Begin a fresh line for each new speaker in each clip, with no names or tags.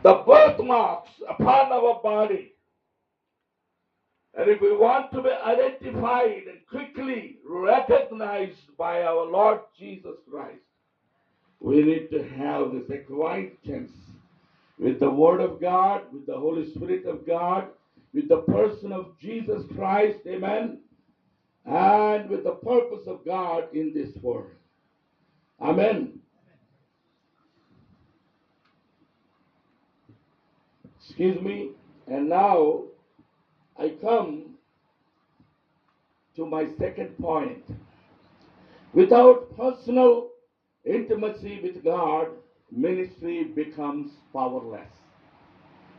the birthmarks upon our body. And if we want to be identified and quickly recognized by our Lord Jesus Christ, we need to have this acquaintance with the Word of God, with the Holy Spirit of God, with the person of Jesus Christ, amen, and with the purpose of God in this world. Amen. Excuse me. And now I come to my second point. Without personal intimacy with God, ministry becomes powerless.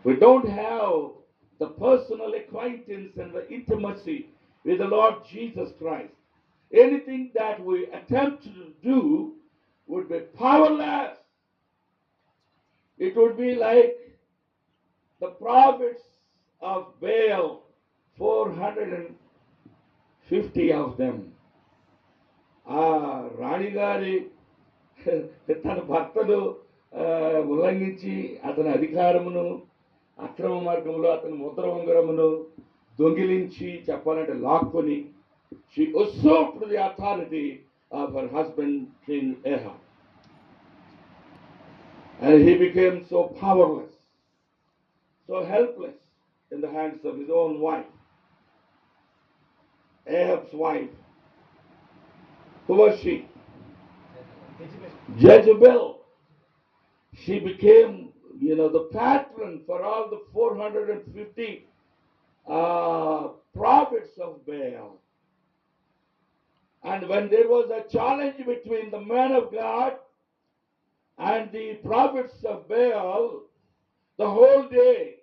We don't have the personal acquaintance and the intimacy with the Lord Jesus Christ. Anything that we attempt to do would be powerless. It would be like the prophets of Baal, 450 of them. రాణిగారి తన భర్తను ఉల్లంఘించి అతని అధికారమును అక్రమ మార్గంలో అతని ముద్ర ఉంగరమును దొంగిలించి చెప్పాలంటే లాక్కొని she usurped the authority of her husband King Ahab, and he became so powerless, so helpless in the hands of his own wife. Ahab's wife, who was she? Jezebel. She became, the patron for all the 450 prophets of Baal. And when there was a challenge between the men of God and the prophets of Baal, the whole day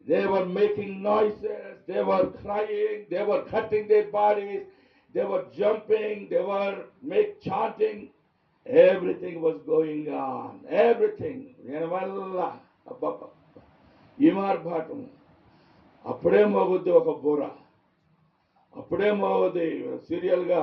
they were making noises, they were crying, they were cutting their bodies, they were jumping, they were chanting. Everything was going on. Everything. ఇమార్భాటం అప్పుడే మోగుద్ది ఒక బుర్ర, అప్పుడే మోగుద్ది సీరియల్గా